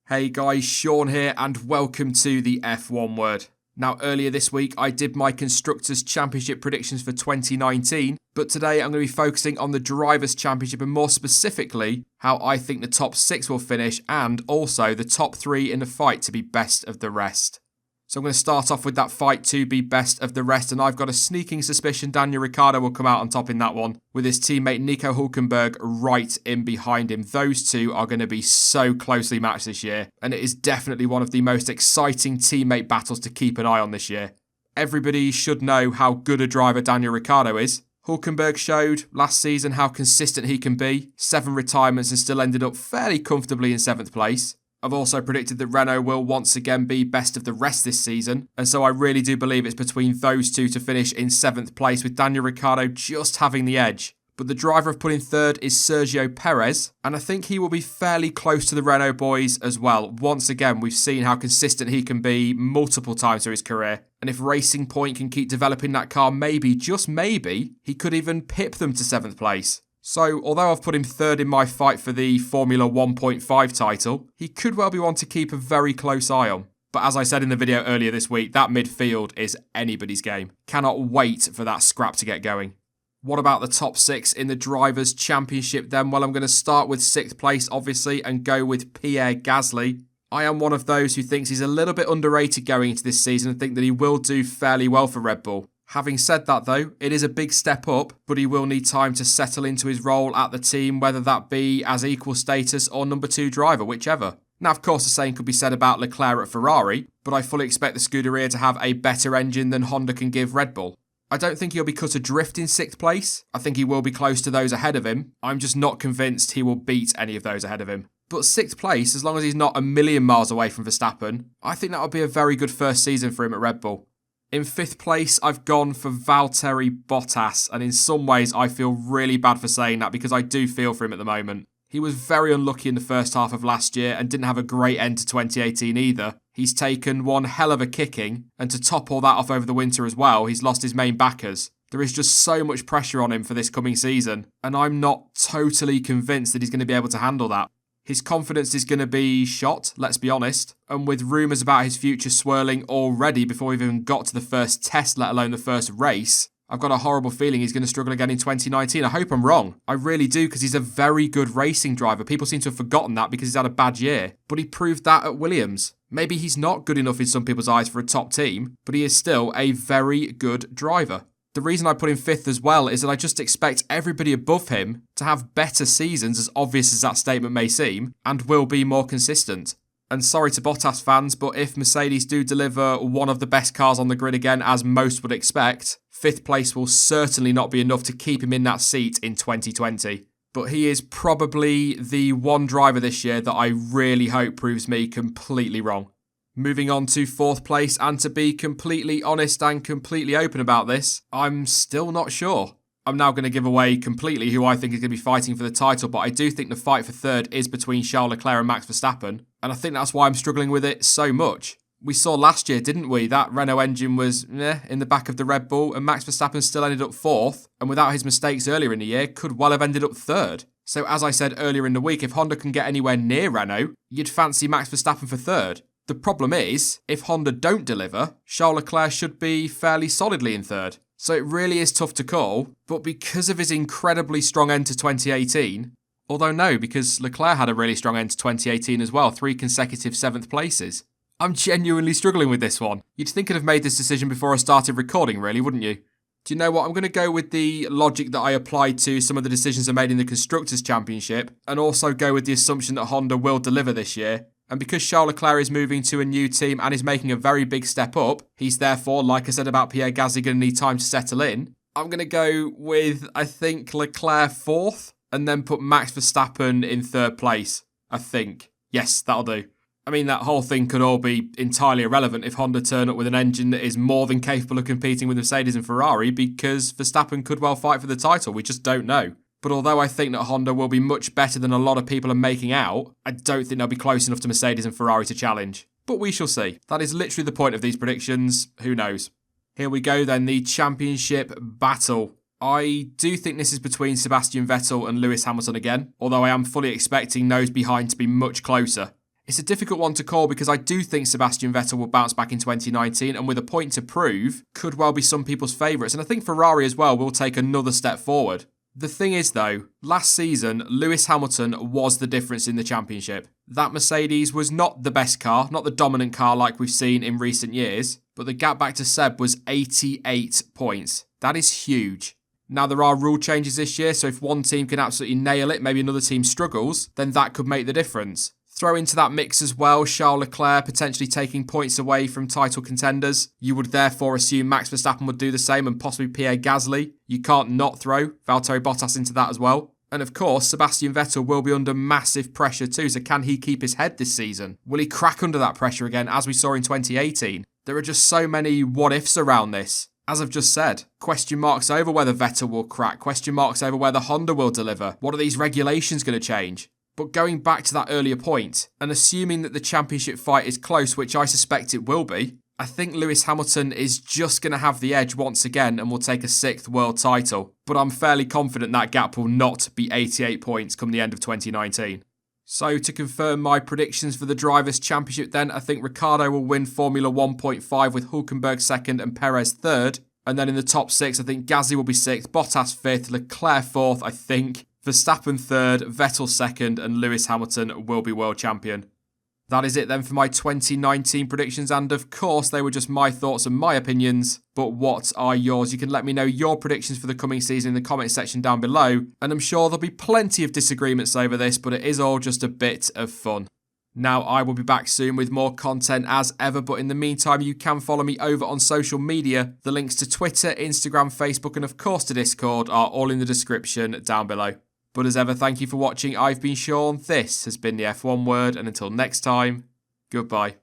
Hey guys, Sean here and welcome to the F1 Word. Now earlier this week I did my Constructors Championship predictions for 2019, but today I'm going to be focusing on the Drivers' Championship and more specifically how I think the top 6 will finish and also the top 3 in the fight to be best of the rest. So I'm going to start off with that fight to be best of the rest, and I've got a sneaking suspicion Daniel Ricciardo will come out on top in that one, with his teammate Nico Hülkenberg right in behind him. Those two are going to be so closely matched this year, and it is definitely one of the most exciting teammate battles to keep an eye on this year. Everybody should know how good a driver Daniel Ricciardo is. Hülkenberg showed last season how consistent he can be, 7 retirements and still ended up fairly comfortably in 7th place. I've also predicted that Renault will once again be best of the rest this season, and so I really do believe it's between those two to finish in 7th place, with Daniel Ricciardo just having the edge. But the driver I've put in 3rd is Sergio Perez, and I think he will be fairly close to the Renault boys as well. Once again, we've seen how consistent he can be multiple times through his career, and if Racing Point can keep developing that car, maybe, just maybe, he could even pip them to 7th place. So, although I've put him 3rd in my fight for the Formula 1.5 title, he could well be one to keep a very close eye on. But as I said in the video earlier this week, that midfield is anybody's game. Cannot wait for that scrap to get going. What about the top 6 in the Drivers' Championship then? Well, I'm going to start with 6th place, obviously, and go with Pierre Gasly. I am one of those who thinks he's a little bit underrated going into this season and think that he will do fairly well for Red Bull. Having said that though, it is a big step up, but he will need time to settle into his role at the team, whether that be as equal status or number 2 driver, whichever. Now of course the same could be said about Leclerc at Ferrari, but I fully expect the Scuderia to have a better engine than Honda can give Red Bull. I don't think he'll be cut adrift in 6th place. I think he will be close to those ahead of him. I'm just not convinced he will beat any of those ahead of him. But 6th place, as long as he's not a million miles away from Verstappen, I think that would be a very good first season for him at Red Bull. In 5th place, I've gone for Valtteri Bottas, and in some ways I feel really bad for saying that because I do feel for him at the moment. He was very unlucky in the first half of last year and didn't have a great end to 2018 either. He's taken one hell of a kicking, and to top all that off over the winter as well, he's lost his main backers. There is just so much pressure on him for this coming season, and I'm not totally convinced that he's going to be able to handle that. His confidence is going to be shot, let's be honest, and with rumours about his future swirling already before we've even got to the first test, let alone the first race, I've got a horrible feeling he's going to struggle again in 2019. I hope I'm wrong. I really do, because he's a very good racing driver. People seem to have forgotten that because he's had a bad year, but he proved that at Williams. Maybe he's not good enough in some people's eyes for a top team, but he is still a very good driver. The reason I put him 5th as well is that I just expect everybody above him to have better seasons, as obvious as that statement may seem, and will be more consistent. And sorry to Bottas fans, but if Mercedes do deliver one of the best cars on the grid again, as most would expect, 5th place will certainly not be enough to keep him in that seat in 2020. But he is probably the one driver this year that I really hope proves me completely wrong. Moving on to 4th place, and to be completely honest and completely open about this, I'm still not sure. I'm now going to give away completely who I think is going to be fighting for the title, but I do think the fight for 3rd is between Charles Leclerc and Max Verstappen, and I think that's why I'm struggling with it so much. We saw last year, didn't we, that Renault engine was in the back of the Red Bull, and Max Verstappen still ended up 4th, and without his mistakes earlier in the year, could well have ended up 3rd. So as I said earlier in the week, if Honda can get anywhere near Renault, you'd fancy Max Verstappen for 3rd. The problem is, if Honda don't deliver, Charles Leclerc should be fairly solidly in 3rd. So it really is tough to call, but because of his incredibly strong end to 2018, although no, because Leclerc had a really strong end to 2018 as well, 3 consecutive 7th places. I'm genuinely struggling with this one. You'd think I'd have made this decision before I started recording, really, wouldn't you? Do you know what? I'm going to go with the logic that I applied to some of the decisions I made in the Constructors' Championship, and also go with the assumption that Honda will deliver this year. And because Charles Leclerc is moving to a new team and is making a very big step up, he's therefore, like I said about Pierre Gasly, going to need time to settle in. I'm going to go with, I think, Leclerc 4th, and then put Max Verstappen in 3rd place, I think. Yes, that'll do. I mean, that whole thing could all be entirely irrelevant if Honda turn up with an engine that is more than capable of competing with Mercedes and Ferrari, because Verstappen could well fight for the title. We just don't know. But although I think that Honda will be much better than a lot of people are making out, I don't think they'll be close enough to Mercedes and Ferrari to challenge. But we shall see. That is literally the point of these predictions. Who knows? Here we go then, the championship battle. I do think this is between Sebastian Vettel and Lewis Hamilton again, although I am fully expecting those behind to be much closer. It's a difficult one to call because I do think Sebastian Vettel will bounce back in 2019 and with a point to prove, could well be some people's favourites. And I think Ferrari as well will take another step forward. The thing is though, last season, Lewis Hamilton was the difference in the championship. That Mercedes was not the best car, not the dominant car like we've seen in recent years, but the gap back to Seb was 88 points. That is huge. Now there are rule changes this year, so if one team can absolutely nail it, maybe another team struggles, then that could make the difference. Throw into that mix as well Charles Leclerc potentially taking points away from title contenders. You would therefore assume Max Verstappen would do the same and possibly Pierre Gasly. You can't not throw Valtteri Bottas into that as well. And of course, Sebastian Vettel will be under massive pressure too, so can he keep his head this season? Will he crack under that pressure again as we saw in 2018? There are just so many what-ifs around this. As I've just said, question marks over whether Vettel will crack, question marks over whether Honda will deliver. What are these regulations going to change? But going back to that earlier point, and assuming that the championship fight is close, which I suspect it will be, I think Lewis Hamilton is just going to have the edge once again and will take a 6th world title. But I'm fairly confident that gap will not be 88 points come the end of 2019. So to confirm my predictions for the Drivers' Championship then, I think Ricciardo will win Formula 1.5 with Hülkenberg 2nd and Perez 3rd. And then in the top 6, I think Gasly will be 6th, Bottas 5th, Leclerc 4th, I think. Verstappen 3rd, Vettel 2nd, and Lewis Hamilton will be world champion. That is it then for my 2019 predictions, and of course they were just my thoughts and my opinions, but what are yours? You can let me know your predictions for the coming season in the comment section down below, and I'm sure there'll be plenty of disagreements over this, but it is all just a bit of fun. Now, I will be back soon with more content as ever, but in the meantime, you can follow me over on social media. The links to Twitter, Instagram, Facebook, and of course to Discord are all in the description down below. But as ever, thank you for watching. I've been Sean, this has been the F1 Word, and until next time, goodbye.